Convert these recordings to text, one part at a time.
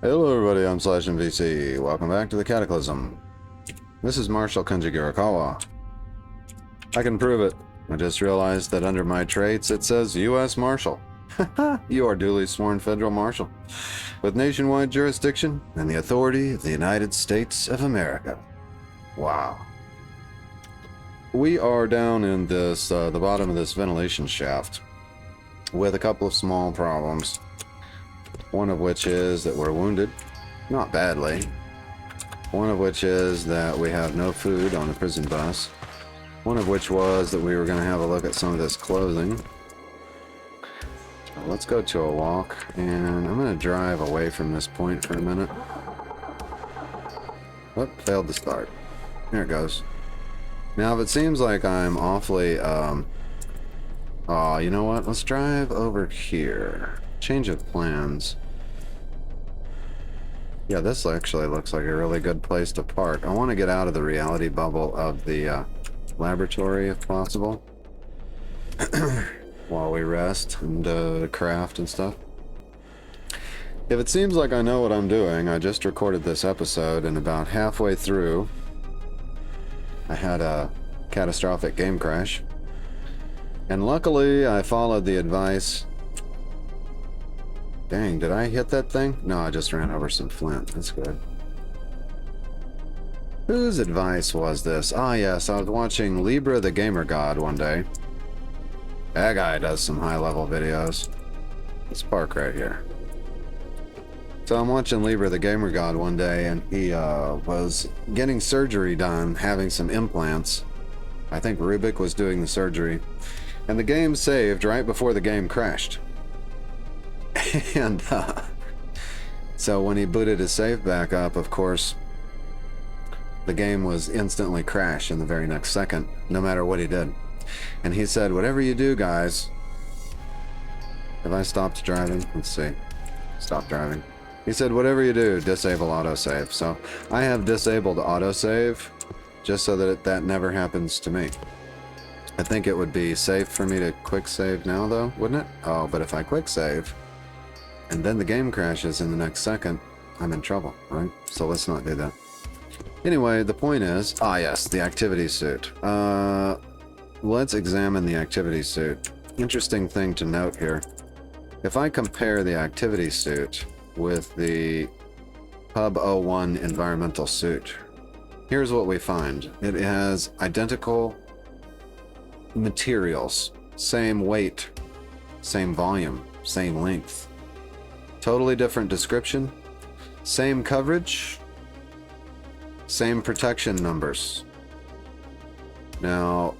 Hello everybody, I'm Slash MVC. Welcome back to the Cataclysm. This is Marshal Kunjigurikawa. I can prove it. I just realized that under my traits it says U.S. Marshal. You are duly sworn federal marshal, with nationwide jurisdiction and the authority of the United States of America. Wow. We are down in this, the bottom of this ventilation shaft, with a couple of small problems. One of which is that we're wounded, not badly. One of which is that we have no food on the prison bus. One of which was that we were going to have a look at some of this clothing. So let's go to a walk, and I'm going to drive away from this point for a minute. Oh, failed to start. There it goes. Now, if it seems like I'm awfully, you know what? Let's drive over here. Change of plans. Yeah, this actually looks like a really good place to park. I want to get out of the reality bubble of the laboratory if possible. While we rest and craft and stuff. If it seems like I know what I'm doing, I just recorded this episode, and about halfway through I had a catastrophic game crash. And luckily I followed the advice. Dang, did I hit that thing? No, I just ran over some flint. That's good. Whose advice was this? Ah, yes, I was watching Libra the Gamer God one day. That guy does some high-level videos. Let's park right here. So I'm watching Libra the Gamer God one day, and he was getting surgery done, having some implants. I think Rubik was doing the surgery. And the game saved right before the game crashed. And so when he booted his save back up, of course, the game was instantly crashed in the very next second, no matter what he did. And he said, whatever you do, guys... Have I stopped driving? Let's see. Stop driving. He said, whatever you do, disable autosave. So I have disabled autosave just so that that never happens to me. I think it would be safe for me to quick save now, though, wouldn't it? Oh, but if I quick save... and then the game crashes in the next second, I'm in trouble, right? So let's not do that. Anyway, the point is... ah, yes, the activity suit. Let's examine the activity suit. Interesting thing to note here. If I compare the activity suit with the Hub 01 environmental suit, here's what we find. It has identical materials, same weight, same volume, same length. Totally different description, same coverage, same protection numbers. Now,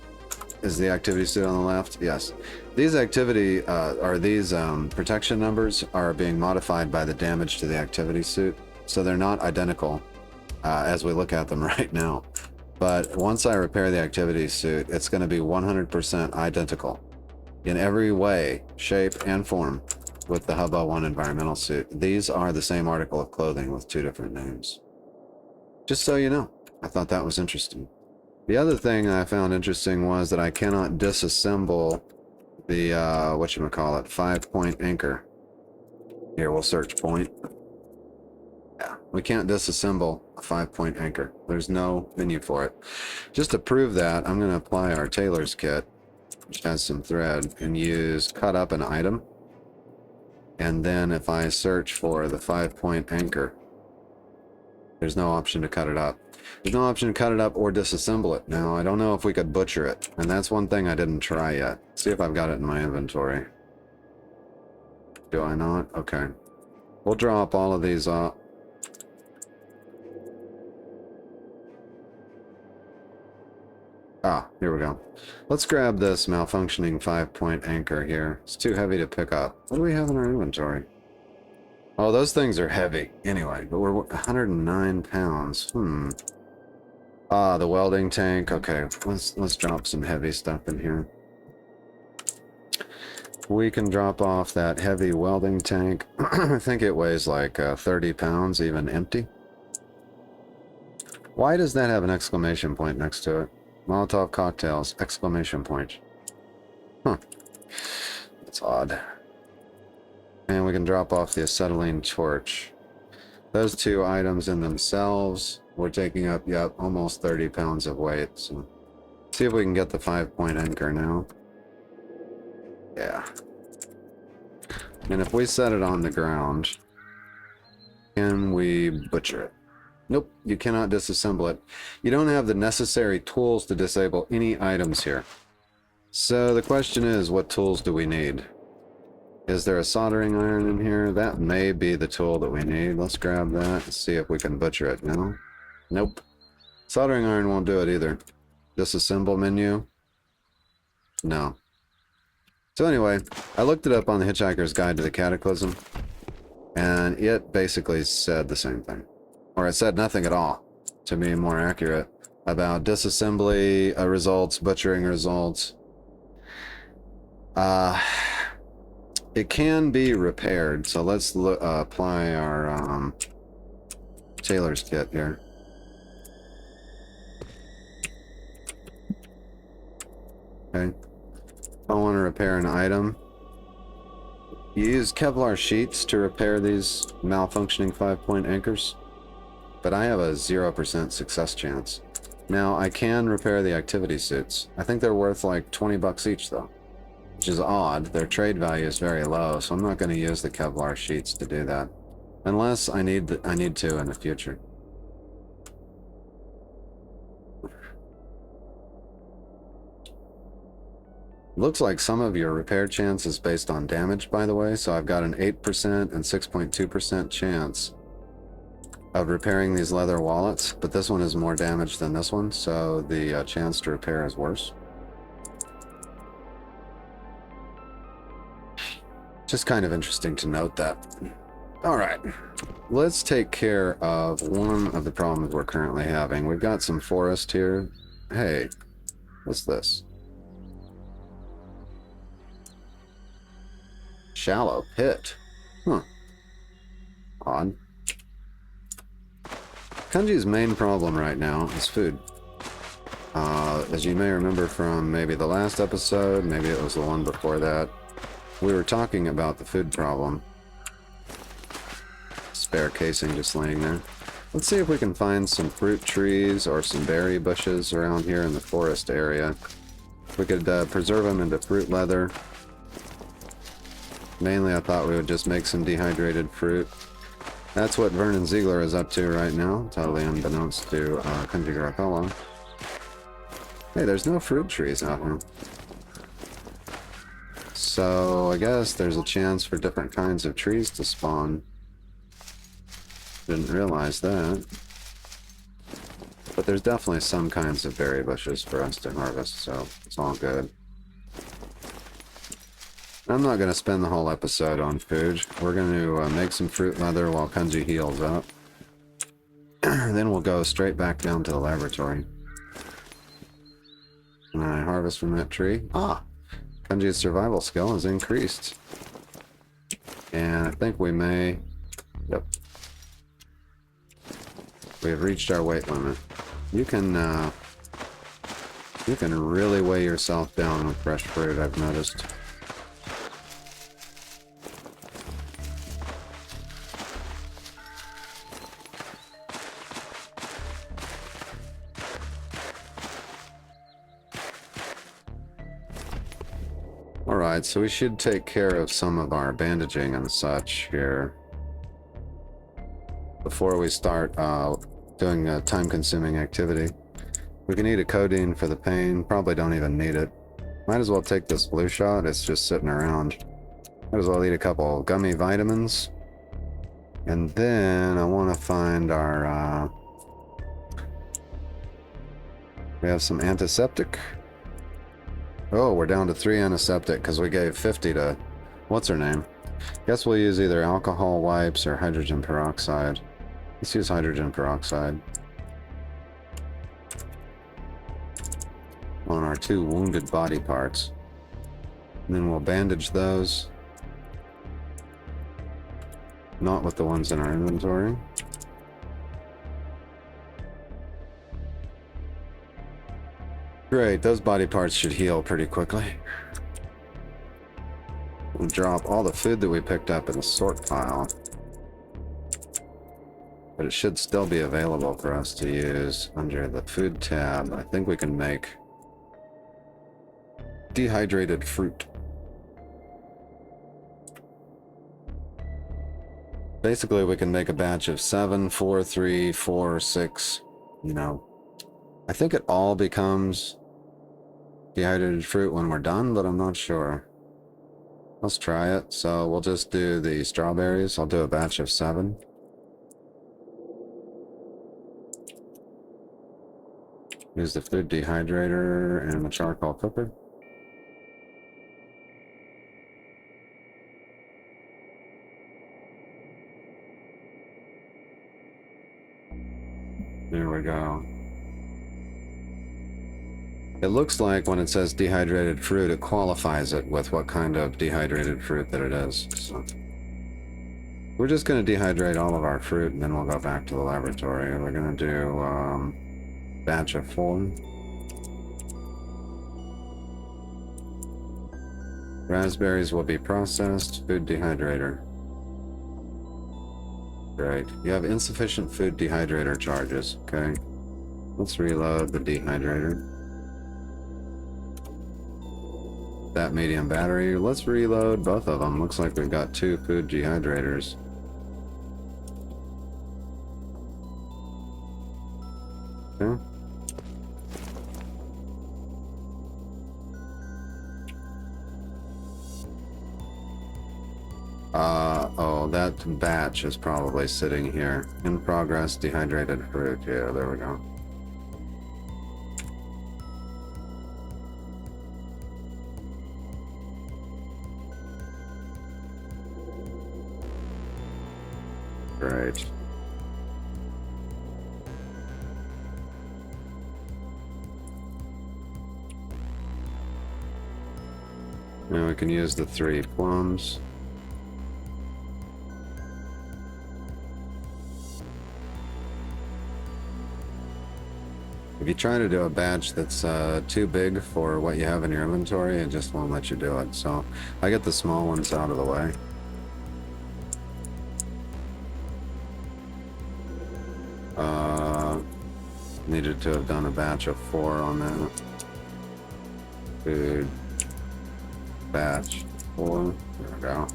is the activity suit on the left? Yes. These protection numbers are being modified by the damage to the activity suit, so they're not identical as we look at them right now. But once I repair the activity suit, it's going to be 100% identical in every way, shape, and form with the Hub 01 environmental suit. These are the same article of clothing with two different names. Just so you know, I thought that was interesting. The other thing I found interesting was that I cannot disassemble the, whatchamacallit, 5-point anchor. Here, we'll search point. Yeah, we can't disassemble a 5-point anchor. There's no menu for it. Just to prove that, I'm going to apply our tailor's kit, which has some thread, and use cut up an item. And then if I search for the 5-point anchor, there's no option to cut it up. There's no option to cut it up or disassemble it. Now, I don't know if we could butcher it, and that's one thing I didn't try yet. See if I've got it in my inventory. Do I not? Okay. We'll drop all of these off. Ah, here we go. Let's grab this malfunctioning 5-point anchor here. It's too heavy to pick up. What do we have in our inventory? Oh, those things are heavy. Anyway, but we're 109 pounds. Ah, the welding tank. Okay, let's drop some heavy stuff in here. We can drop off that heavy welding tank. I think it weighs like 30 pounds, even empty. Why does that have an exclamation point next to it? Molotov cocktails, exclamation point. Huh. That's odd. And we can drop off the acetylene torch. Those two items in themselves were taking up, yep, almost 30 pounds of weight. So see if we can get the 5-point anchor now. Yeah. And if we set it on the ground, can we butcher it? Nope, you cannot disassemble it. You don't have the necessary tools to disable any items here. So the question is, what tools do we need? Is there a soldering iron in here? That may be the tool that we need. Let's grab that and see if we can butcher it. No? Nope. Soldering iron won't do it either. Disassemble menu? No. So anyway, I looked it up on the Hitchhiker's Guide to the Cataclysm, and it basically said the same thing. Or it said nothing at all, to be more accurate, about disassembly results, butchering results. It can be repaired, so let's apply our tailor's kit here. Okay. If I want to repair an item, you use Kevlar sheets to repair these malfunctioning 5-point anchors, but I have a 0% success chance. Now, I can repair the activity suits. I think they're worth like 20 bucks each though, which is odd. Their trade value is very low, so I'm not going to use the Kevlar sheets to do that, unless I need to in the future. Looks like some of your repair chance is based on damage, by the way, so I've got an 8% and 6.2% chance of repairing these leather wallets, but this one is more damaged than this one, so the chance to repair is worse. Just kind of interesting to note that. Alright, let's take care of one of the problems we're currently having. We've got some forest here. Hey, what's this? Shallow pit. Huh. Odd. Kanji's main problem right now is food. As you may remember from maybe the last episode, maybe it was the one before that, we were talking about the food problem. Spare casing just laying there. Let's see if we can find some fruit trees or some berry bushes around here in the forest area. We could preserve them into fruit leather. Mainly I thought we would just make some dehydrated fruit. That's what Vernon Ziegler is up to right now, totally unbeknownst to Kanji Garapella. Hey, there's no fruit trees out here. So I guess there's a chance for different kinds of trees to spawn. Didn't realize that. But there's definitely some kinds of berry bushes for us to harvest, so it's all good. I'm not going to spend the whole episode on food. We're going to make some fruit leather while Kanji heals up. Then we'll go straight back down to the laboratory. Can I harvest from that tree? Ah! Kanji's survival skill has increased. And I think we may... Yep. We have reached our weight limit. You can really weigh yourself down with fresh fruit, I've noticed. Alright, so we should take care of some of our bandaging and such here before we start doing a time-consuming activity. We can eat a codeine for the pain. Probably don't even need it. Might as well take this blue shot. It's just sitting around. Might as well eat a couple gummy vitamins. And then I want to find our... we have some antiseptic. Oh, we're down to 3 antiseptic because we gave 50 to... what's her name? Guess we'll use either alcohol wipes or hydrogen peroxide. Let's use hydrogen peroxide on our 2 wounded body parts. And then we'll bandage those. Not with the ones in our inventory. Great, those body parts should heal pretty quickly. We'll drop all the food that we picked up in the sort pile. but it should still be available for us to use under the food tab. I think we can make dehydrated fruit. Basically, we can make a batch of 7, 4, 3, 4, 6, you know. I think it all becomes dehydrated fruit when we're done, but I'm not sure. Let's try it. So we'll just do the strawberries. I'll do a batch of 7. Use the food dehydrator and the charcoal cooker. There we go. It looks like when it says dehydrated fruit, it qualifies it with what kind of dehydrated fruit that it is. So we're just going to dehydrate all of our fruit and then we'll go back to the laboratory. We're going to do batch of 4. Raspberries will be processed. Food dehydrator. Great. You have insufficient food dehydrator charges. Okay. Let's reload the dehydrator. That medium battery. Let's reload both of them. Looks like we've got 2 food dehydrators. Okay. Oh, that batch is probably sitting here. In progress, dehydrated fruit. Yeah, there we go. Great. Now we can use the 3 plums. If you try to do a batch that's too big for what you have in your inventory, it just won't let you do it. So I get the small ones out of the way. Needed to have done a batch of 4 on that. Food. Batch 4. There we go.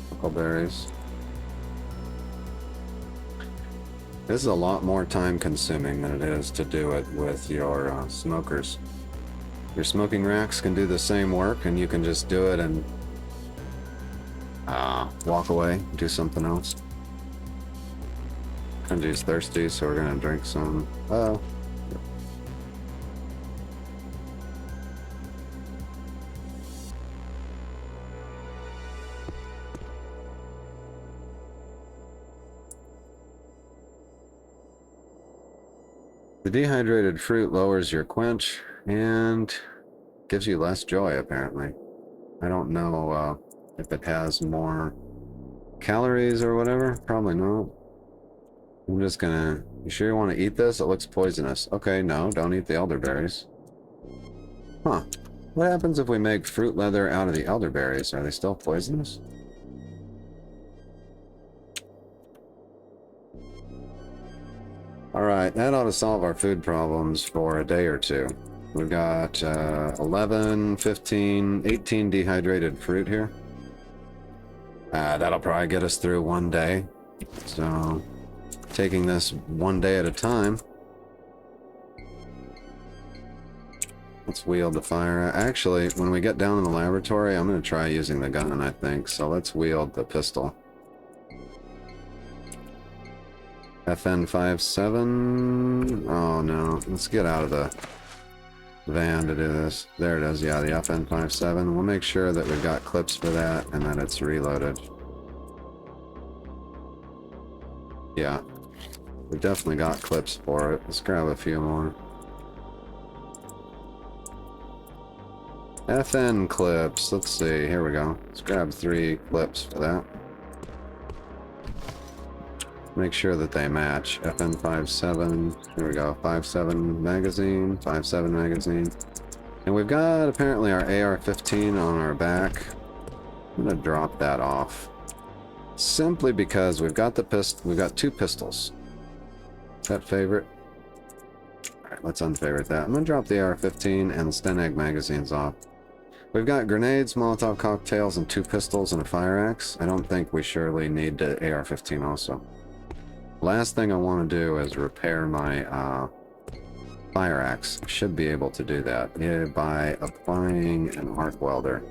Huckleberries. This is a lot more time consuming than it is to do it with your smokers. Your smoking racks can do the same work and you can just do it and walk away, do something else. Kenji's thirsty, so we're gonna drink some. Oh. The dehydrated fruit lowers your quench and gives you less joy, apparently. I don't know if it has more calories or whatever. Probably not. I'm just gonna... You sure you want to eat this? It looks poisonous. Okay, no, don't eat the elderberries. Huh. What happens if we make fruit leather out of the elderberries? Are they still poisonous? Alright, that ought to solve our food problems for a day or two. We've got 11, 15, 18 dehydrated fruit here. That'll probably get us through one day. So, taking this one day at a time. Let's wield the fire. Actually, when we get down in the laboratory, I'm going to try using the gun, I think. So let's wield the pistol. FN57. Oh no, let's get out of the van to do this. There it is, yeah, the FN57. We'll make sure that we've got clips for that and that it's reloaded. Yeah, we've definitely got clips for it. Let's grab a few more. FN clips, let's see, here we go. Let's grab 3 clips for that. Make sure that they match. FN57, here we go, 5.7 magazine, 5.7 magazine. And we've got apparently our AR-15 on our back. I'm gonna drop that off. Simply because we've got the we've got 2 pistols. That favorite. Alright, let's unfavorite that. I'm gonna drop the AR-15 and the Stenag magazines off. We've got grenades, Molotov cocktails, and 2 pistols and a fire axe. I don't think we surely need the AR-15 also. Last thing I want to do is repair my fire axe. Should be able to do that by applying an arc welder.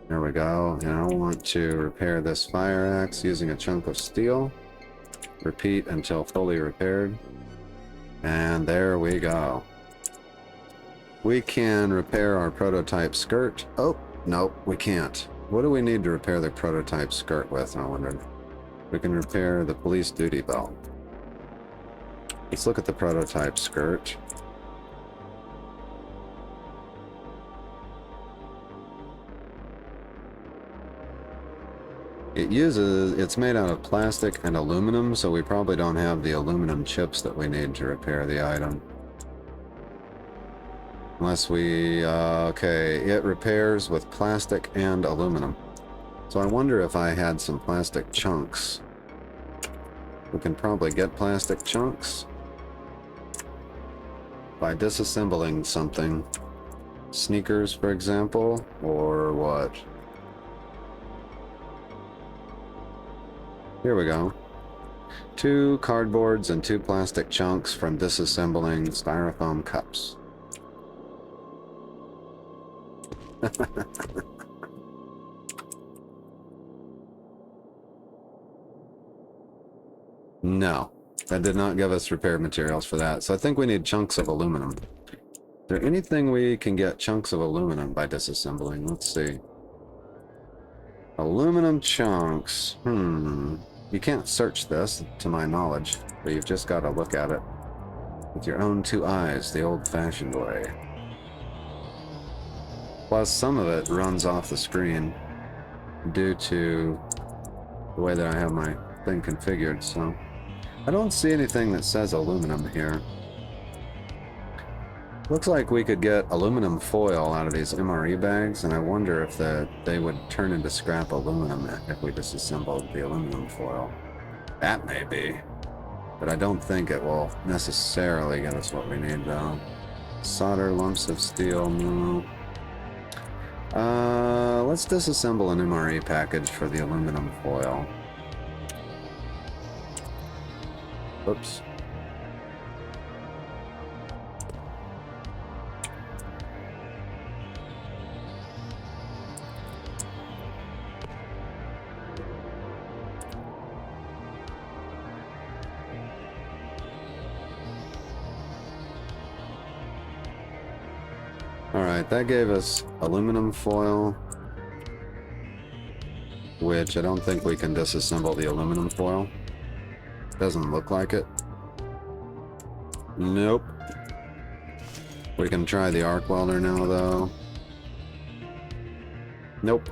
There we go. And I want to repair this fire axe using a chunk of steel. Repeat until fully repaired. And there we go. We can repair our prototype skirt. Oh, nope, we can't. What do we need to repair the prototype skirt with, I wonder? We can repair the police duty belt. Let's look at the prototype skirt. It's made out of plastic and aluminum, so we probably don't have the aluminum chips that we need to repair the item. Unless we, okay, it repairs with plastic and aluminum. So I wonder if I had some plastic chunks. We can probably get plastic chunks by disassembling something. Sneakers, for example, or what? Here we go. 2 cardboards and 2 plastic chunks from disassembling styrofoam cups. No, that did not give us repair materials for that. So I think we need chunks of aluminum. Is there anything we can get chunks of aluminum by disassembling? Let's see. Aluminum chunks. You can't search this, to my knowledge, but you've just got to look at it with your own 2 eyes, the old-fashioned way. Plus, some of it runs off the screen due to the way that I have my thing configured, so I don't see anything that says aluminum here. Looks like we could get aluminum foil out of these MRE bags, and I wonder if they would turn into scrap aluminum if we disassembled the aluminum foil. That may be, but I don't think it will necessarily get us what we need, though. Solder lumps of steel, no. Let's disassemble an MRE package for the aluminum foil. Oops. Alright, that gave us aluminum foil, which I don't think we can disassemble the aluminum foil. Doesn't look like it. Nope. We can try the arc welder now, though. Nope.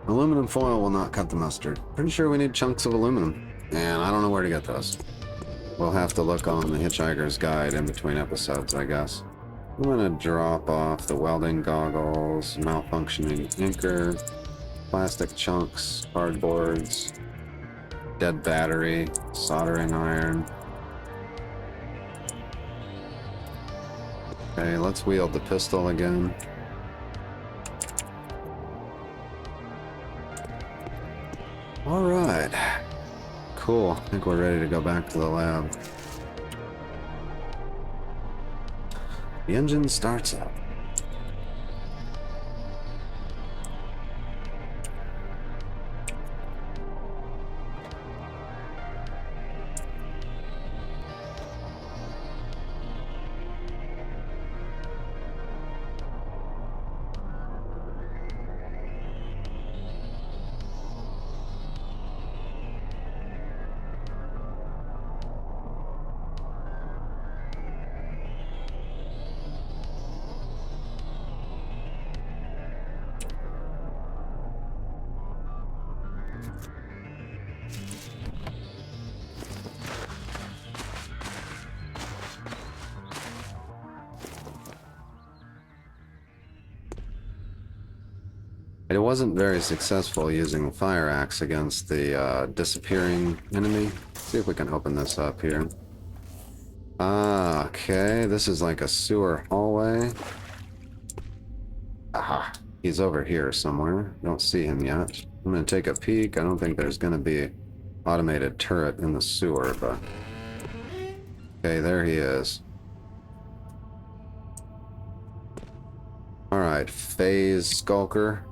Aluminum foil will not cut the mustard. Pretty sure we need chunks of aluminum, and I don't know where to get those. We'll have to look on the Hitchhiker's Guide in between episodes, I guess. I'm gonna drop off the welding goggles, malfunctioning inker, plastic chunks, cardboards, dead battery, soldering iron. Okay, let's wield the pistol again. Alright. Cool. I think we're ready to go back to the lab. The engine starts up. It wasn't very successful using the fire axe against the disappearing enemy. See if we can open this up here. Ah, okay. This is like a sewer hallway. Aha. He's over here somewhere. Don't see him yet. I'm gonna take a peek. I don't think there's gonna be an automated turret in the sewer, but... Okay, there he is. Alright, Phase Skulker.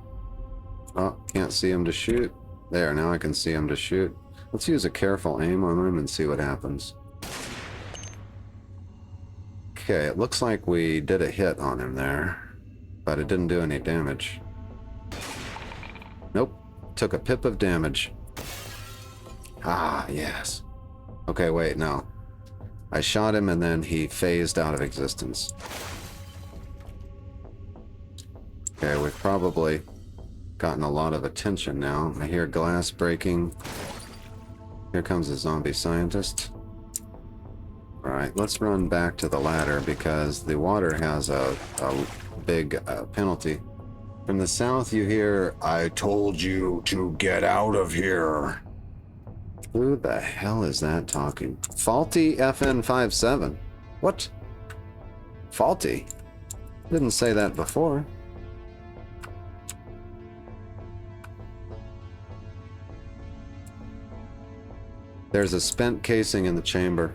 Oh, can't see him to shoot. There, now I can see him to shoot. Let's use a careful aim on him and see what happens. Okay, it looks like we did a hit on him there, but it didn't do any damage. Nope, took a pip of damage. Ah, yes. Okay, wait, no. I shot him and then he phased out of existence. Okay, we've probably gotten a lot of attention now. I hear glass breaking. Here comes a zombie scientist. Alright, let's run back to the ladder because the water has a big penalty. From the south you hear, "I told you to get out of here." Who the hell is that talking? Faulty FN57. What? Faulty? Didn't say that before. There's a spent casing in the chamber.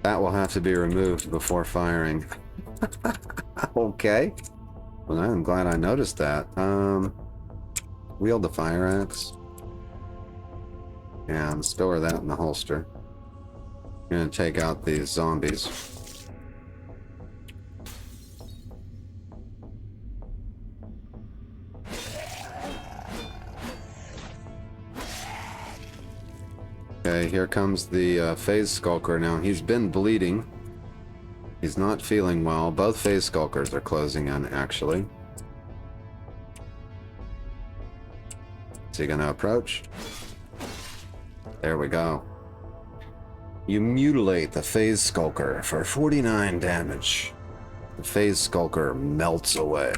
That will have to be removed before firing. Okay. Well, I'm glad I noticed that. Wield the fire axe. And store that in the holster. I'm gonna take out these zombies. Okay, here comes the Phase Skulker now. He's been bleeding. He's not feeling well. Both Phase Skulkers are closing in, actually. Is he gonna approach? There we go. You mutilate the Phase Skulker for 49 damage. The Phase Skulker melts away.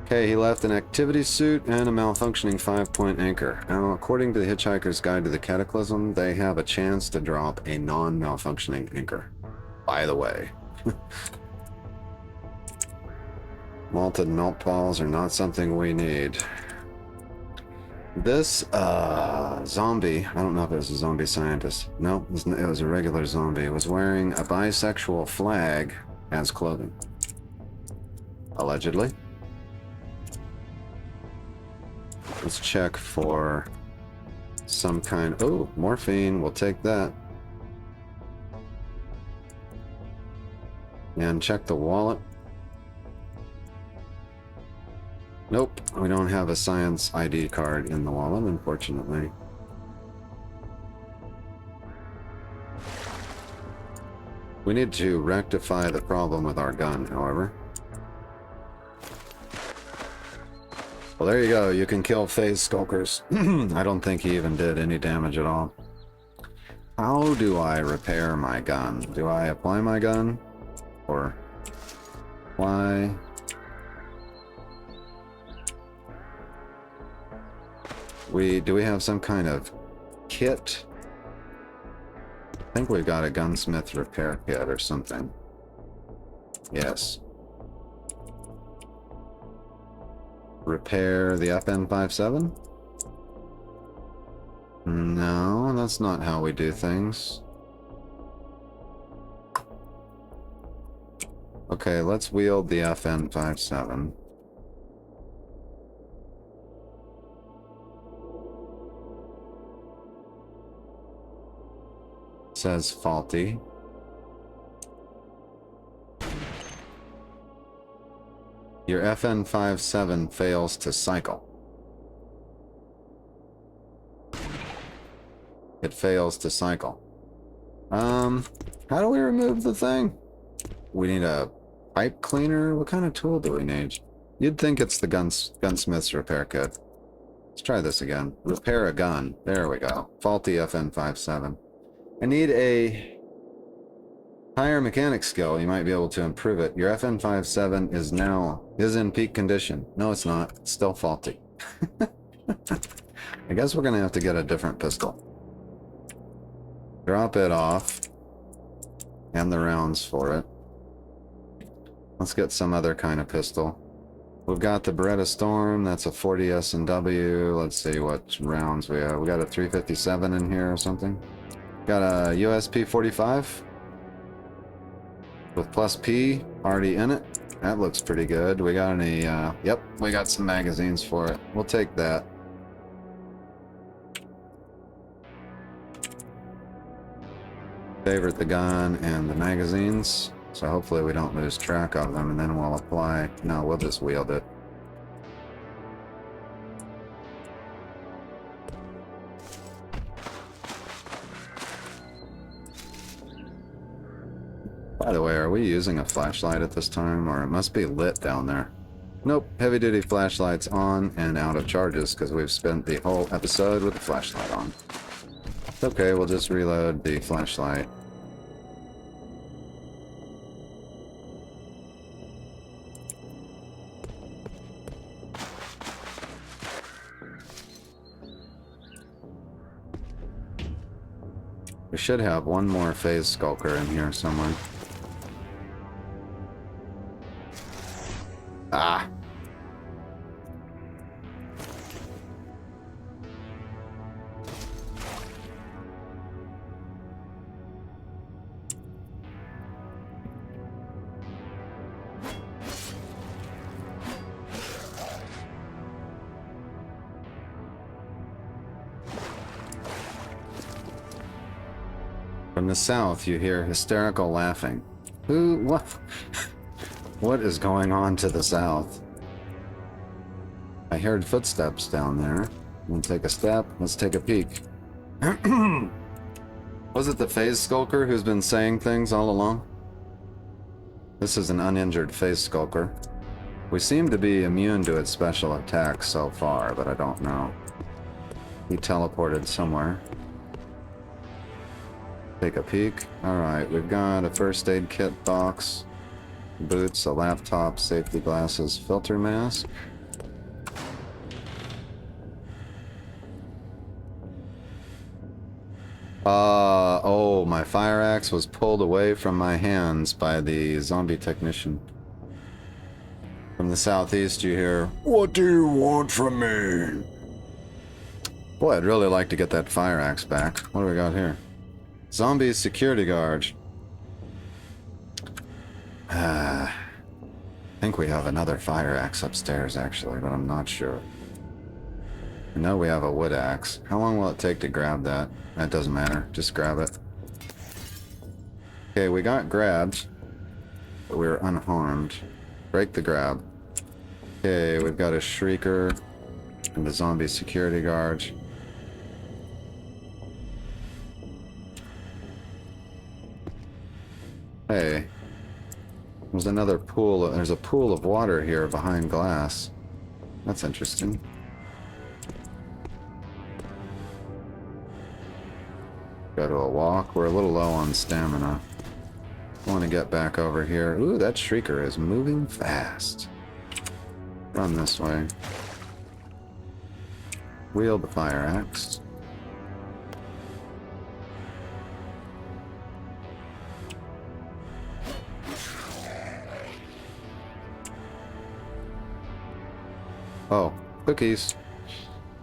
Okay, he left an activity suit and a malfunctioning 5-point anchor. Now, according to the Hitchhiker's Guide to the Cataclysm, they have a chance to drop a non-malfunctioning anchor. By the way. Malted melt balls are not something we need. This zombie, I don't know if it was a zombie scientist. No, it was a regular zombie. It was wearing a bisexual flag as clothing. Allegedly. Let's check for some kind... Oh, morphine. We'll take that. And check the wallet. Nope, we don't have a science ID card in the wallet, unfortunately. We need to rectify the problem with our gun, however. Well, there you go. You can kill Phase Skulkers. I don't think he even did any damage at all. How do I repair my gun? Do I apply my gun? Or apply? Do we have some kind of kit? I think we've got a gunsmith repair kit or something. Yes. Repair the FN57? No, that's not how we do things. Okay, let's wield the FN57. Says faulty. Your FN57 fails to cycle. It fails to cycle. How do we remove the thing? We need a pipe cleaner? What kind of tool do we need? You'd think it's the gunsmith's repair kit. Let's try this again. Repair a gun. There we go. Faulty FN57. I need a higher mechanic skill. You might be able to improve it. Your FN57 is in peak condition. No, it's not. It's still faulty. I guess we're gonna have to get a different pistol. Drop it off. and the rounds for it. Let's get some other kind of pistol. We've got the Beretta Storm, that's a 40 S&W. Let's see what rounds we have. We got a 357 in here or something. Got a USP 45 with plus P already in it. That looks pretty good. We got any, yep, we got some magazines for it. We'll take that. Favorite the gun and the magazines, so hopefully we don't lose track of them, and then we'll apply. No, we'll just wield it. By the way, are we using a flashlight at this time, or it must be lit down there? Nope, heavy-duty flashlight's on and out of charges because we've spent the whole episode with the flashlight on. Okay, we'll just reload the flashlight. We should have one more phase skulker in here somewhere. Ah! From the south, you hear hysterical laughing. Who? What? What is going on to the south? I heard footsteps down there. We'll take a step. Let's take a peek. Was it the phase skulker who's been saying things all along? This is an uninjured phase skulker. We seem to be immune to its special attacks so far, but I don't know. He teleported somewhere. Take a peek. Alright, we've got a first aid kit box, boots, a laptop, safety glasses, filter mask. Oh, my fire axe was pulled away from my hands by the zombie technician. From the southeast you hear, "What do you want from me?" Boy, I'd really like to get that fire axe back. What do we got here? Zombie security guard. I think we have another fire axe upstairs, actually, but I'm not sure. I know we have a wood axe. How long will it take to grab that? That doesn't matter. Just grab it. Okay, we got grabbed, but we were unharmed. Break the grab. Okay, we've got a shrieker and the zombie security guard. Hey, there's another pool. There's a pool of water here behind glass. That's interesting. Go to a walk. We're a little low on stamina. Want to get back over here. Ooh, that shrieker is moving fast. Run this way. Wield the fire axe. Oh, cookies.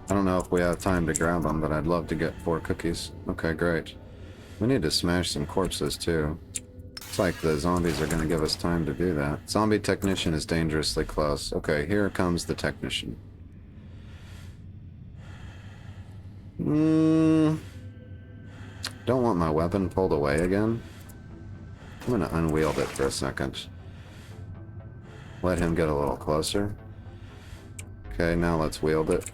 I don't know if we have time to grab them, but I'd love to get 4 cookies. Okay, great. We need to smash some corpses, too. It's like the zombies are going to give us time to do that. Zombie technician is dangerously close. Okay, here comes the technician. Don't want my weapon pulled away again. I'm going to unwield it for a second. Let him get a little closer. Okay, now let's wield it.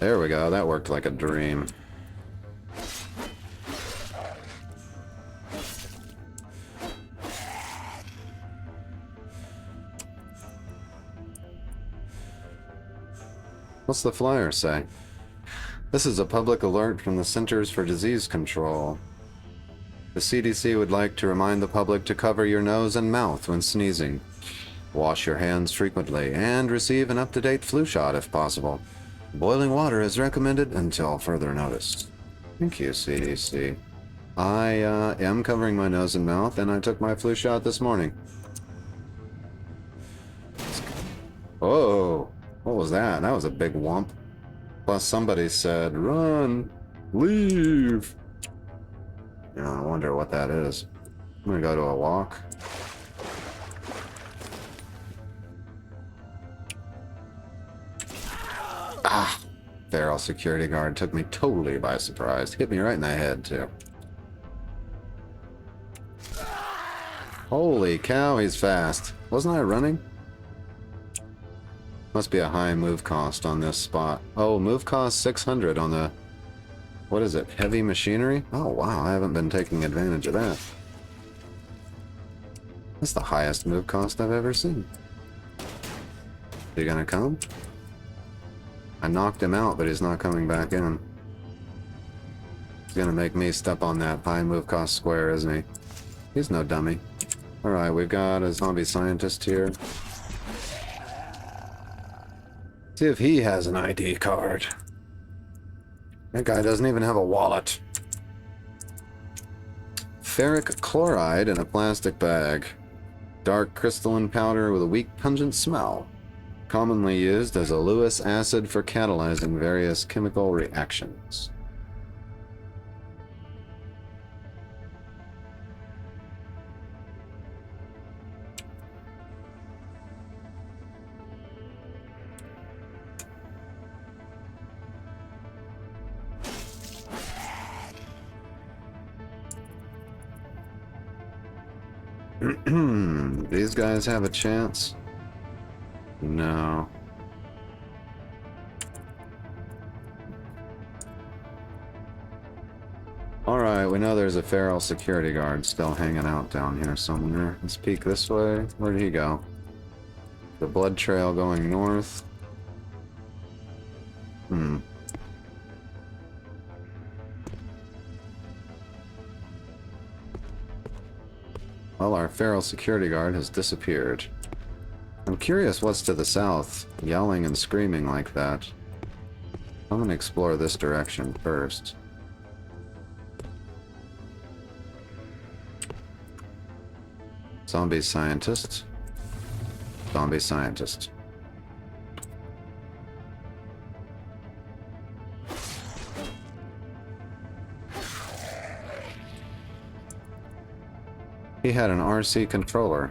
There we go, that worked like a dream. What's the flyer say? This is a public alert from the Centers for Disease Control. The CDC would like to remind the public to cover your nose and mouth when sneezing. Wash your hands frequently and receive an up-to-date flu shot if possible. Boiling water is recommended until further notice. Thank you, CDC. I am covering my nose and mouth, and I took my flu shot this morning. Oh, what was that? That was a big whomp. Plus somebody said, run, leave. Yeah, I wonder what that is. I'm gonna go to a walk. Ah! Feral security guard took me totally by surprise. Hit me right in the head, too. Holy cow, he's fast. Wasn't I running? Must be a high move cost on this spot. Oh, move cost 600 on the... What is it? Heavy machinery? Oh, wow, I haven't been taking advantage of that. That's the highest move cost I've ever seen. Are you gonna come? I knocked him out, but he's not coming back in. He's gonna make me step on that high move cost square, isn't he? He's no dummy. Alright, we've got a zombie scientist here. See if he has an ID card. That guy doesn't even have a wallet. Ferric chloride in a plastic bag. Dark crystalline powder with a weak pungent smell. Commonly used as a Lewis acid for catalyzing various chemical reactions. These guys have a chance? No. Alright, we know there's a feral security guard still hanging out down here somewhere. Let's peek this way. Where did he go? The blood trail going north. Well, our feral security guard has disappeared. I'm curious what's to the south, yelling and screaming like that. I'm gonna explore this direction first. Zombie scientist. Zombie scientist. He had an RC controller.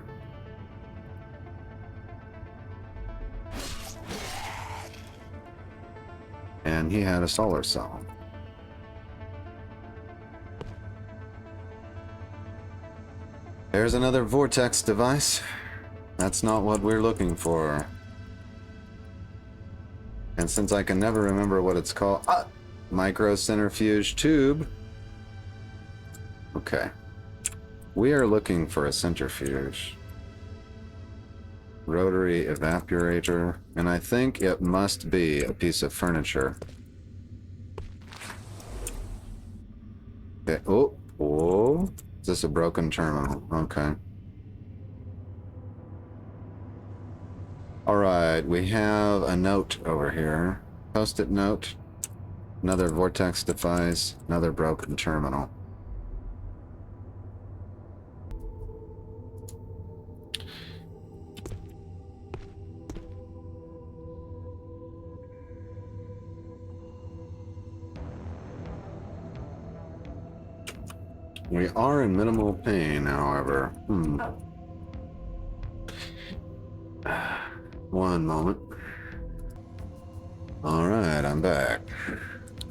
And he had a solar cell. There's another vortex device. That's not what we're looking for. And since I can never remember what it's called... microcentrifuge tube. Okay. We are looking for a centrifuge. Rotary evaporator. And I think it must be a piece of furniture. Okay. Oh. Oh. Is this a broken terminal? Okay. Alright, we have a note over here. Post-it note. Another vortex device. Another broken terminal. We are in minimal pain, however. One moment. Alright, I'm back.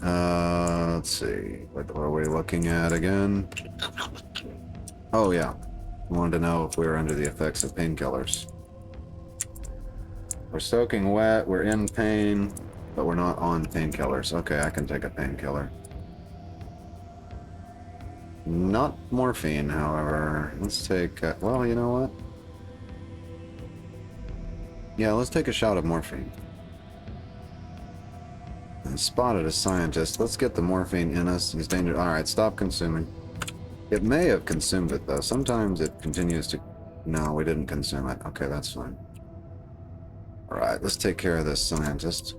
Let's see. What are we looking at again? Oh, yeah. I wanted to know if we were under the effects of painkillers. We're soaking wet, we're in pain, but we're not on painkillers. Okay, I can take a painkiller. Not morphine, however. Let's take... well, you know what? Yeah, let's take a shot of morphine. I spotted a scientist. Let's get the morphine in us. He's dangerous. Alright, stop consuming. It may have consumed it, though. Sometimes it continues to... No, we didn't consume it. Okay, that's fine. Alright, let's take care of this scientist.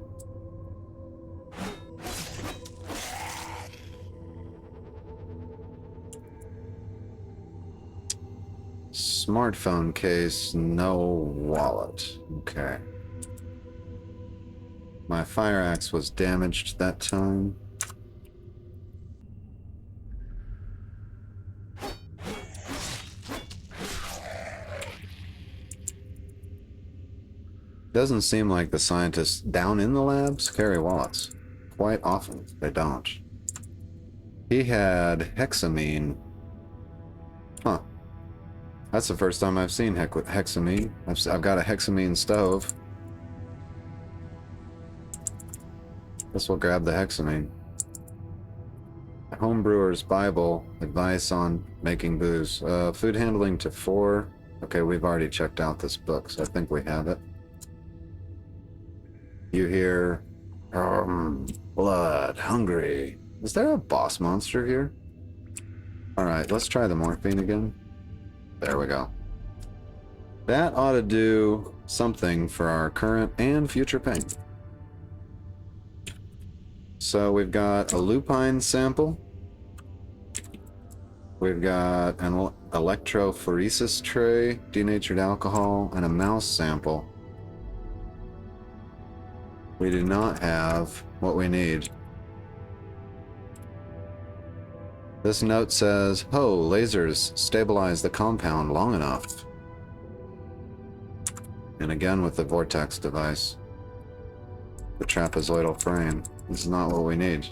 Smartphone case, no wallet. Okay. My fire axe was damaged that time. Doesn't seem like the scientists down in the labs carry wallets. Quite often, they don't. He had hexamine. Huh. That's the first time I've seen hexamine. I've got a hexamine stove. Guess we'll grab the hexamine. Homebrewer's Bible, advice on making booze. Food handling to 4. Okay, we've already checked out this book, so I think we have it. You hear, blood, hungry. Is there a boss monster here? Alright, let's try the morphine again. There we go. That ought to do something for our current and future pain. So we've got a lupine sample. We've got an electrophoresis tray, denatured alcohol, and a mouse sample. We do not have what we need. This note says, "Ho, lasers stabilize the compound long enough." And again with the vortex device. The trapezoidal frame. This is not what we need.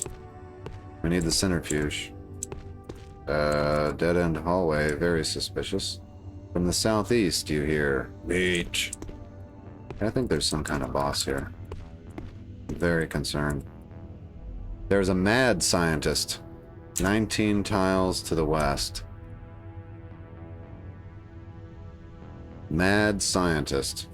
We need the centrifuge. Dead-end hallway, very suspicious. From the southeast, you hear, "Meat." I think there's some kind of boss here. Very concerned. There's a mad scientist. 19 tiles to the west. Mad scientist.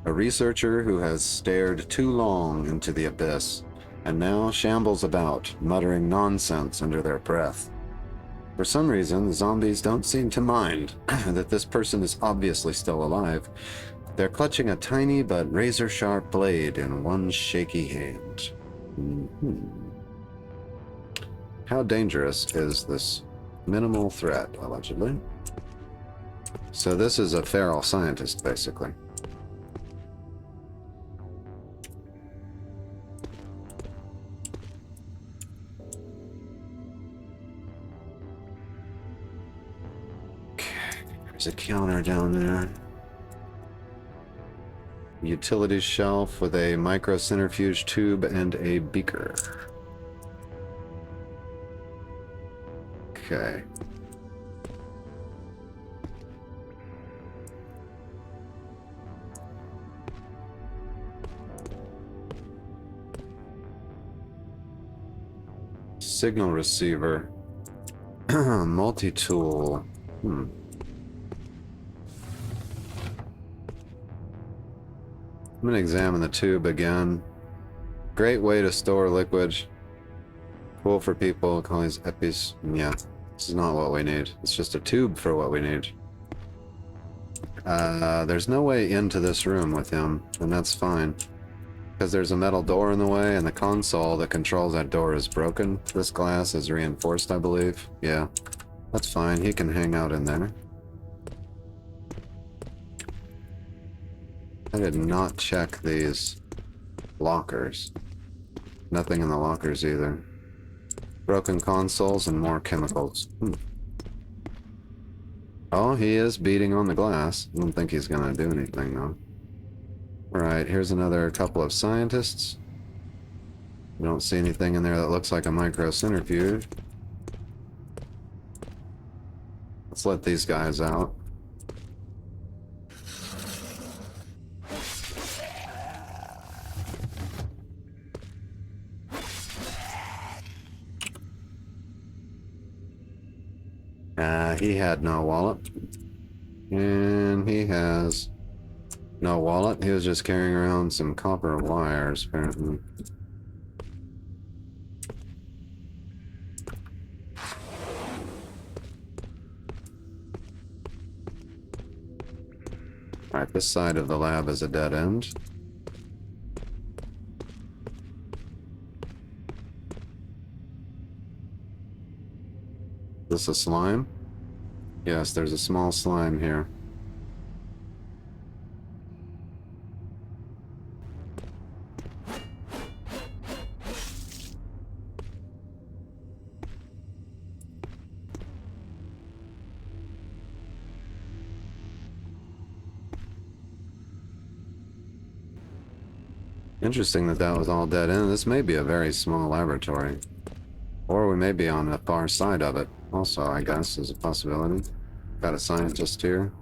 A researcher who has stared too long into the abyss, and now shambles about, muttering nonsense under their breath. For some reason, the zombies don't seem to mind that this person is obviously still alive. They're clutching a tiny but razor-sharp blade in one shaky hand. How dangerous is this minimal threat, allegedly? So this is a feral scientist, basically. Okay, there's a counter down there. Utilities shelf with a microcentrifuge tube and a beaker. Okay. Signal receiver. Multi-tool. I'm gonna examine the tube again. Great way to store liquid. Cool for people, call these epis. Yeah, this is not what we need. It's just a tube for what we need. There's no way into this room with him, and that's fine. Because there's a metal door in the way, and the console that controls that door is broken. This glass is reinforced, I believe. Yeah, that's fine. He can hang out in there. I did not check these lockers. Nothing in the lockers either. Broken consoles and more chemicals. Oh, he is beating on the glass. I don't think he's gonna do anything though. Alright, here's another couple of scientists. I don't see anything in there that looks like a microcentrifuge. Let's let these guys out. He had no wallet. And he has no wallet. He was just carrying around some copper wires, apparently. Alright, this side of the lab is a dead end. Is this a slime? Yes, there's a small slime here. Interesting that that was all dead end. This may be a very small laboratory. Or we may be on the far side of it. Also, I guess, is a possibility. Got a scientist here.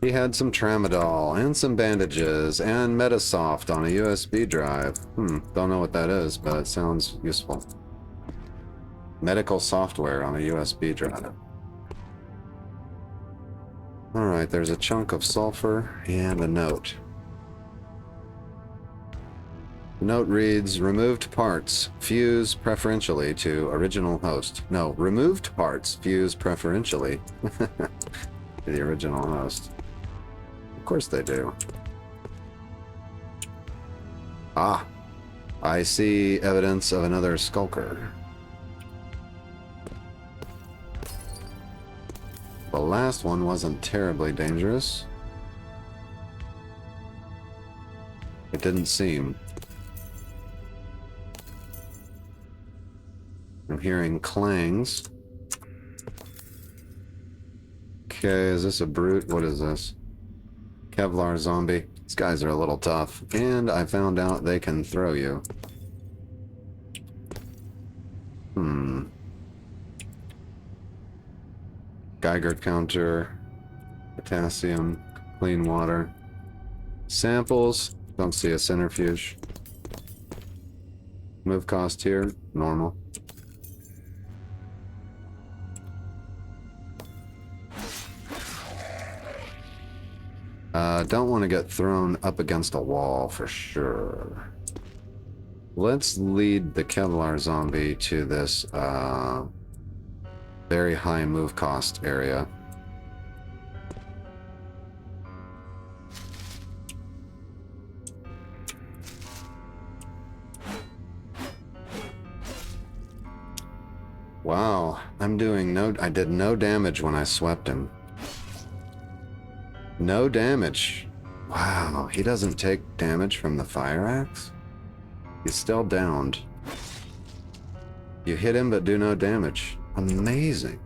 He had some tramadol, and some bandages, and Metasoft on a USB drive. Don't know what that is, but it sounds useful. Medical software on a USB drive. Alright, there's a chunk of sulfur and a note. The note reads, removed parts, fuse preferentially to original host. No, removed parts, fuse preferentially to the original host. Of course they do. Ah, I see evidence of another skulker. The last one wasn't terribly dangerous. It didn't seem. I'm hearing clangs. Okay, is this a brute? What is this? Kevlar zombie. These guys are a little tough. And I found out they can throw you. Geiger counter. Potassium. Clean water. Samples. Don't see a centrifuge. Move cost here. Normal. Don't want to get thrown up against a wall for sure. Let's lead the Kevlar zombie to this very high move cost area. Wow, I did no damage when I swept him. No damage. Wow, he doesn't take damage from the fire axe? He's still downed. You hit him but do no damage. Amazing.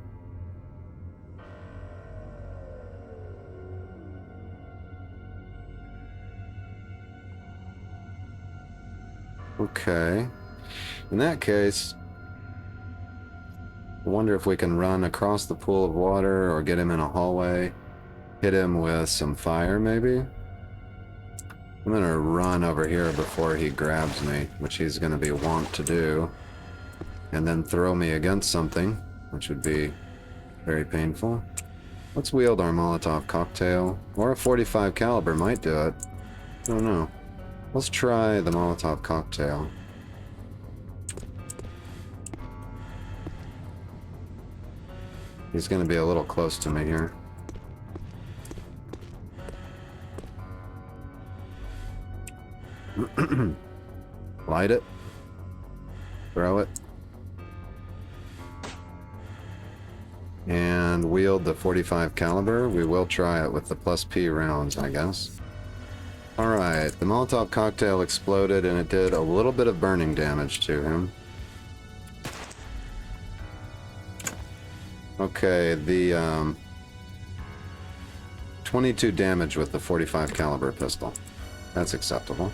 Okay. In that case, I wonder if we can run across the pool of water or get him in a hallway. Hit him with some fire, maybe? I'm gonna run over here before he grabs me, which he's gonna be wont to do. And then throw me against something, which would be very painful. Let's wield our Molotov cocktail. Or a .45 caliber might do it. I don't know. Let's try the Molotov cocktail. He's gonna be a little close to me here. Light it. Throw it. And wield the .45 caliber. We will try it with the +P rounds, I guess. Alright, the Molotov cocktail exploded and it did a little bit of burning damage to him. Okay, the 22 damage with the .45 caliber pistol. That's acceptable.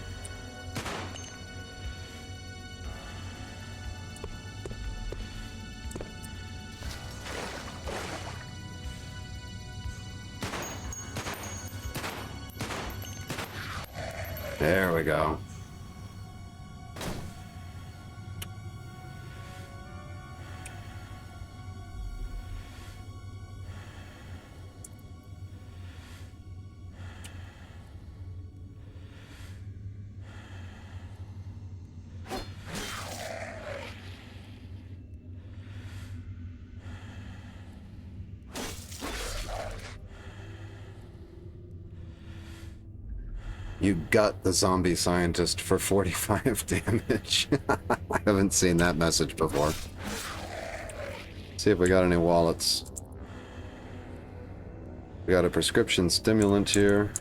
There we go. You gut the zombie scientist for 45 damage. I haven't seen that message before. See if we got any wallets. We got a prescription stimulant here.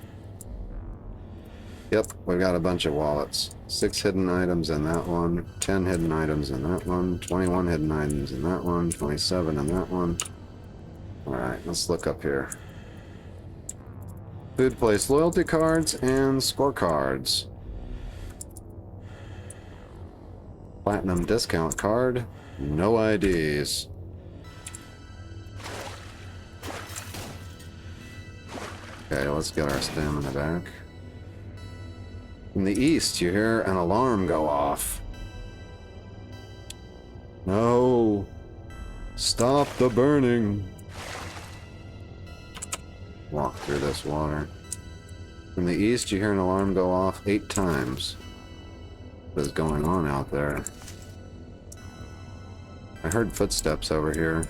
Yep, we've got a bunch of wallets. 6 hidden items in that one, 10 hidden items in that one, 21 hidden items in that one, 27 in that one. Alright, let's look up here. Food place loyalty cards and scorecards. Platinum discount card, no IDs. Okay, let's get our stamina back. In the east, you hear an alarm go off. No! Stop the burning! Walk through this water. In the east, you hear an alarm go off 8 times. What is going on out there? I heard footsteps over here.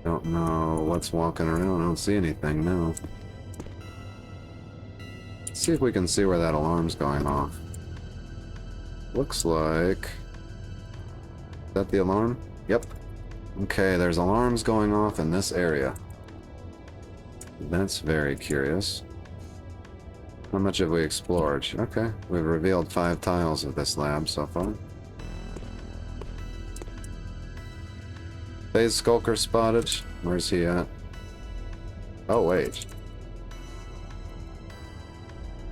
Don't know what's walking around. I don't see anything now. Let's see if we can see where that alarm's going off. Looks like... Is that the alarm? Yep. Okay, there's alarms going off in this area. That's very curious. How much have we explored? Okay, we've revealed 5 tiles of this lab so far. Phase Skulker spotted. Where's he at? Oh, wait.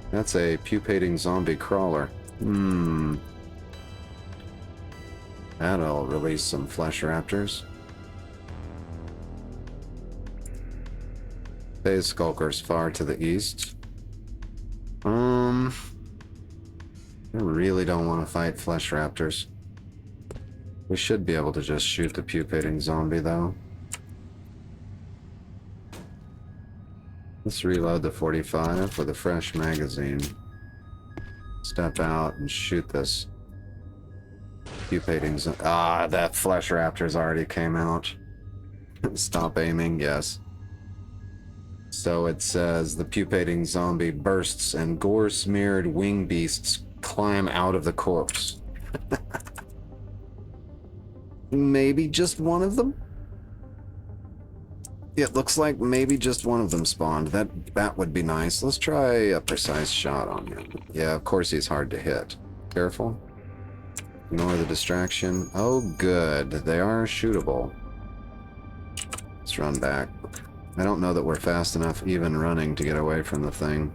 That's a pupating zombie crawler. That'll release some flesh raptors. Phase Skulker's far to the east. I really don't want to fight flesh raptors. We should be able to just shoot the pupating zombie, though. Let's reload the 45 with a fresh magazine. Step out and shoot this pupating zombie. Ah, that flesh raptor's already came out. Stop aiming, yes. So it says the pupating zombie bursts and gore-smeared wing beasts climb out of the corpse. Maybe just one of them? It looks like maybe just one of them spawned. That would be nice. Let's try a precise shot on him. Yeah, of course he's hard to hit. Careful. Ignore the distraction. Oh, good. They are shootable. Let's run back. I don't know that we're fast enough even running to get away from the thing.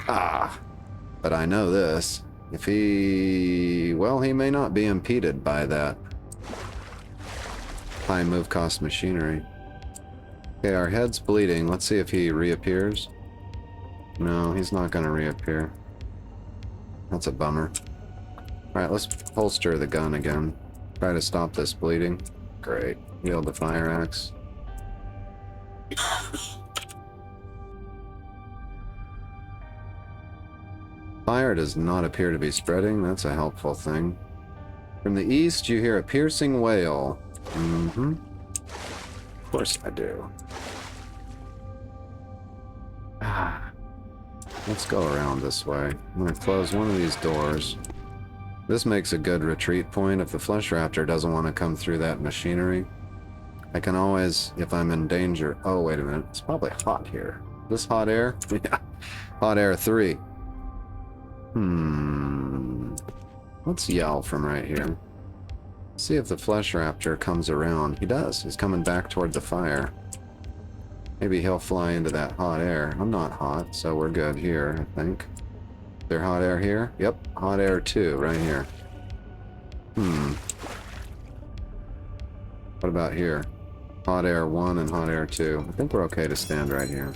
Ah! But I know this. If he... well, he may not be impeded by that high move cost machinery. Okay, our head's bleeding. Let's see if he reappears. No, he's not going to reappear. That's a bummer. Alright, let's holster the gun again. Try to stop this bleeding. Great. Wield the fire axe. Fire does not appear to be spreading. That's a helpful thing. From the east, you hear a piercing wail. Mm-hmm. Of course I do. Ah. Let's go around this way. I'm going to close one of these doors. This makes a good retreat point if the flesh raptor doesn't want to come through that machinery. I can always, if I'm in danger... Oh, wait a minute. It's probably hot here. This hot air? Yeah. Hot air 3. Let's yell from right here. See if the flesh raptor comes around. He does. He's coming back toward the fire. Maybe he'll fly into that hot air. I'm not hot, so we're good here, I think. Is there hot air here? Yep, hot air 2, right here. What about here? Hot air 1 and hot air 2. I think we're okay to stand right here.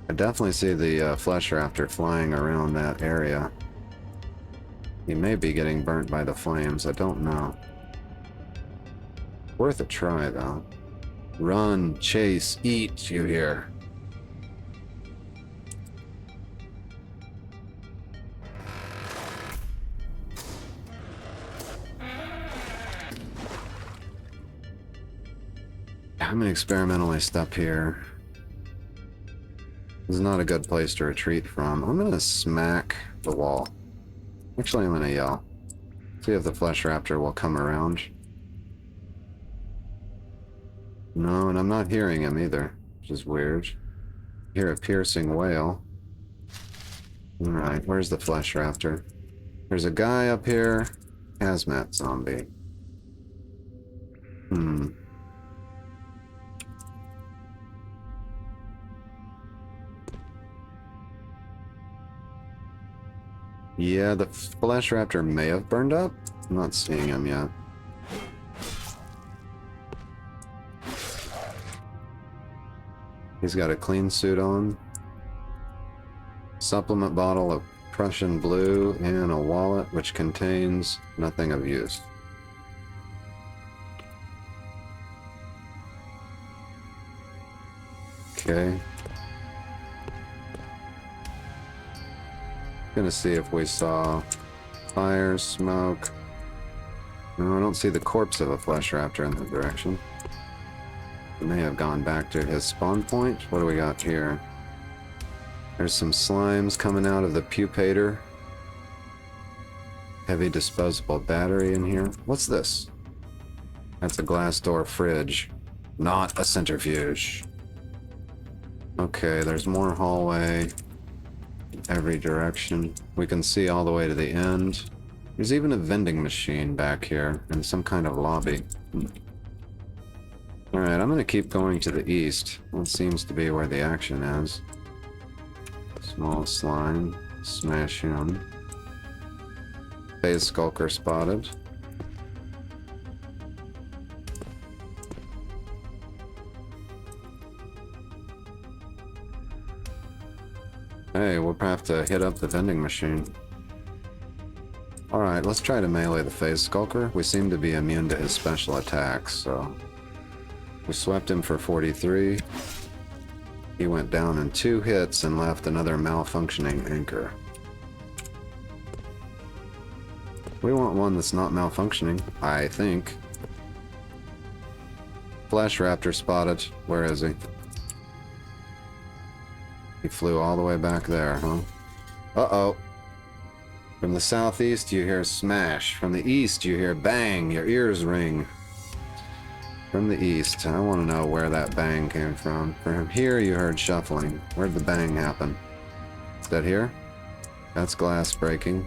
I definitely see the flesh raptor flying around that area. He may be getting burnt by the flames, I don't know. Worth a try, though. Run, chase, eat, you hear. I'm gonna experimentally step here. This is not a good place to retreat from. I'm gonna smack the wall. Actually, I'm gonna yell. See if the Flesh Raptor will come around. No, and I'm not hearing him either, which is weird. Hear a piercing wail. Alright, where's the Flesh Raptor? There's a guy up here. Hazmat zombie. Yeah, the Flesh Raptor may have burned up. I'm not seeing him yet. He's got a clean suit on. Supplement bottle of Prussian blue and a wallet which contains nothing of use. Okay. Gonna see if we saw fire, smoke. No, I don't see the corpse of a Flesh Raptor in that direction. He may have gone back to his spawn point. What do we got here? There's some slimes coming out of the pupator. Heavy disposable battery in here. What's this? That's a glass door fridge, not a centrifuge. Okay, there's more hallway in every direction. We can see all the way to the end. There's even a vending machine back here in some kind of lobby. Alright, I'm gonna keep going to the east. That seems to be where the action is. Small slime. Smash him. Phase Skulker spotted. Hey, we'll have to hit up the vending machine. Alright, let's try to melee the Phase Skulker. We seem to be immune to his special attacks, so... We swept him for 43. He went down in 2 hits and left another malfunctioning anchor. We want one that's not malfunctioning, I think. Flesh Raptor spotted. Where is he? He flew all the way back there, huh? Uh-oh. From the southeast you hear smash. From the east you hear bang. Your ears ring. From the east. I want to know where that bang came from. From here you heard shuffling. Where'd the bang happen? Is that here? That's glass breaking.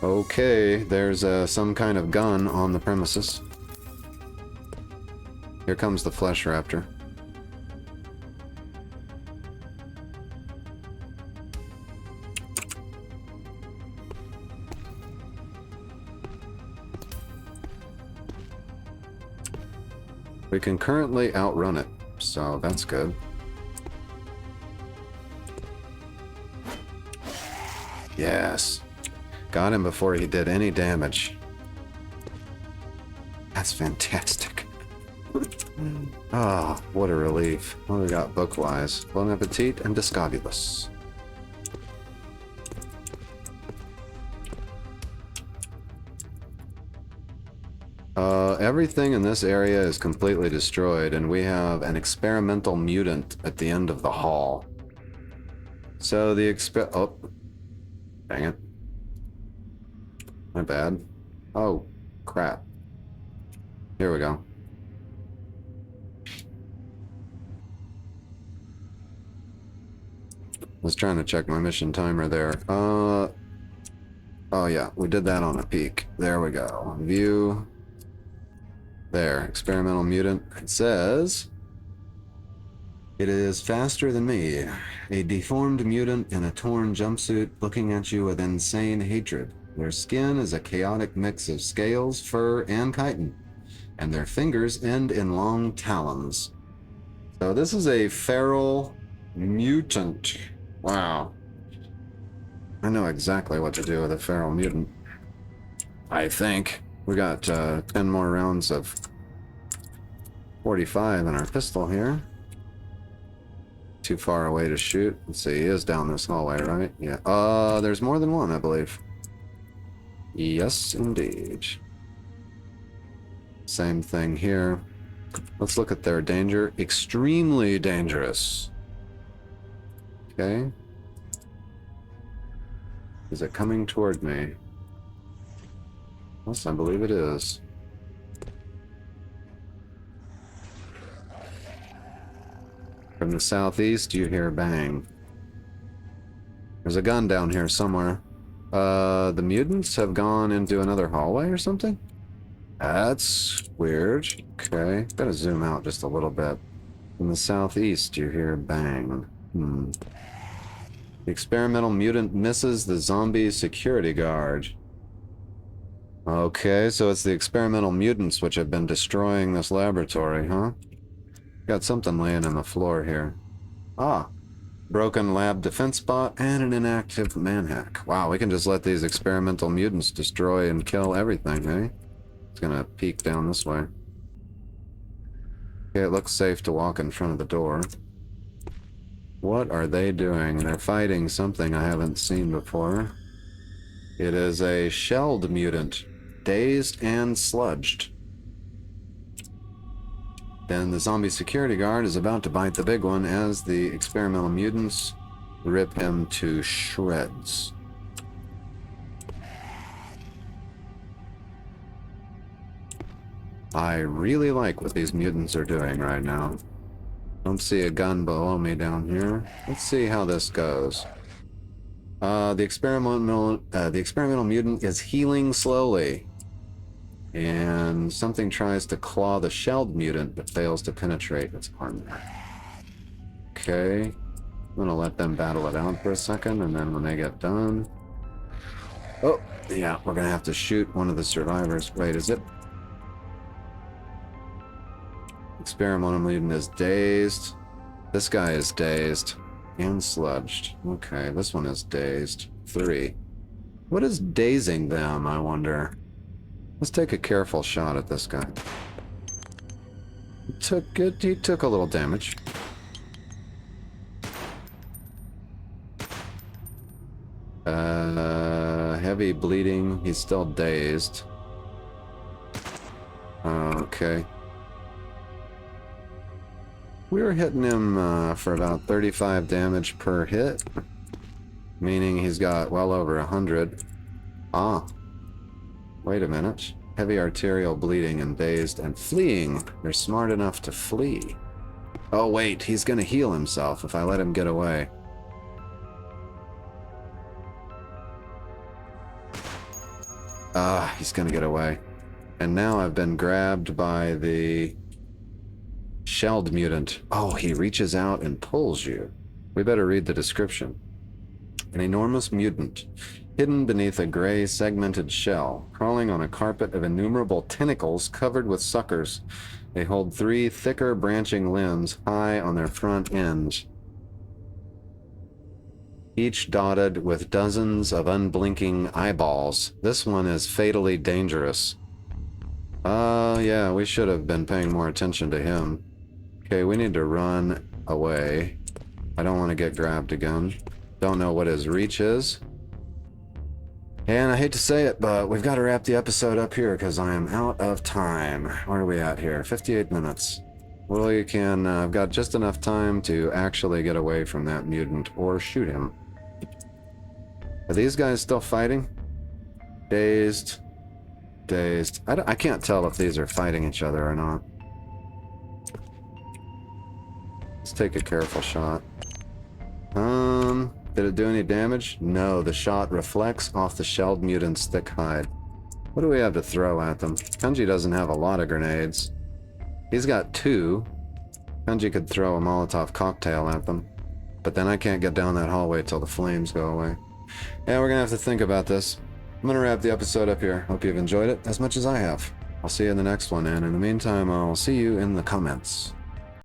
Okay, there's some kind of gun on the premises. Here comes the Flesh Raptor. We can currently outrun it, so that's good. Yes. Got him before he did any damage. That's fantastic. Ah, what a relief. What do we got book-wise? Bon appetit and Discobulus. Everything in this area is completely destroyed, and we have an experimental mutant at the end of the hall. So the oh, dang it. My bad. Oh, crap. Here we go. Was trying to check my mission timer there. Oh yeah, we did that on a peak. There we go. View. There, experimental mutant. It says... It is faster than me. A deformed mutant in a torn jumpsuit looking at you with insane hatred. Their skin is a chaotic mix of scales, fur, and chitin. And their fingers end in long talons. So this is a feral mutant. Wow. I know exactly what to do with a feral mutant. I think. We got 10 more rounds of 45 in our pistol here. too far away to shoot. Let's see, he is down this hallway, right? Yeah. There's more than one, I believe. Yes, indeed. Same thing here. Let's look at their danger. Extremely dangerous. Okay. Is it coming toward me? Yes, I believe it is. From the southeast, you hear bang. There's a gun down here somewhere. The mutants have gone into another hallway or something? That's weird. Okay, gotta zoom out just a little bit. From the southeast, you hear bang. The experimental mutant misses the zombie security guard. Okay, so it's the experimental mutants which have been destroying this laboratory, huh? Got something laying on the floor here. Ah, broken lab defense bot and an inactive manhack. Wow, we can just let these experimental mutants destroy and kill everything, eh? It's gonna peek down this way. Okay, it looks safe to walk in front of the door. What are they doing? They're fighting something I haven't seen before. It is a shelled mutant, dazed and sludged. Then the zombie security guard is about to bite the big one as the experimental mutants rip him to shreds. I really like what these mutants are doing right now. Don't see a gun below me down here. Let's see how this goes. The experimental mutant is healing slowly. And something tries to claw the shelled mutant, but fails to penetrate its armor. Okay. I'm gonna let them battle it out for a second, and then when they get done... Oh, yeah, we're gonna have to shoot one of the survivors. Wait, is it? Experimental mutant is dazed. This guy is dazed and sludged. Okay, this one is dazed. 3. What is dazing them, I wonder? Let's take a careful shot at this guy. He took a little damage. Heavy bleeding. He's still dazed. Okay. We were hitting him for about 35 damage per hit, meaning he's got well over 100. Ah. Wait a minute. Heavy arterial bleeding and dazed and fleeing. They're smart enough to flee. Oh wait, he's gonna heal himself if I let him get away. Ah, he's gonna get away. And now I've been grabbed by the shelled mutant. Oh, he reaches out and pulls you. We better read the description. An enormous mutant, hidden beneath a gray segmented shell, crawling on a carpet of innumerable tentacles covered with suckers. They hold 3 thicker branching limbs high on their front ends, each dotted with dozens of unblinking eyeballs. This one is fatally dangerous. Yeah, we should have been paying more attention to him. Okay, we need to run away. I don't want to get grabbed again. Don't know what his reach is. And I hate to say it, but we've got to wrap the episode up here because I am out of time. Where are we at here? 58 minutes. Well, I've got just enough time to actually get away from that mutant or shoot him. Are these guys still fighting? Dazed. Dazed. I can't tell if these are fighting each other or not. Let's take a careful shot. Did it do any damage? No, the shot reflects off the shelled mutant's thick hide. What do we have to throw at them? Kanji doesn't have a lot of grenades. He's got 2. Kanji could throw a Molotov cocktail at them. But then I can't get down that hallway till the flames go away. Yeah, we're gonna have to think about this. I'm gonna wrap the episode up here. Hope you've enjoyed it as much as I have. I'll see you in the next one, and in the meantime, I'll see you in the comments.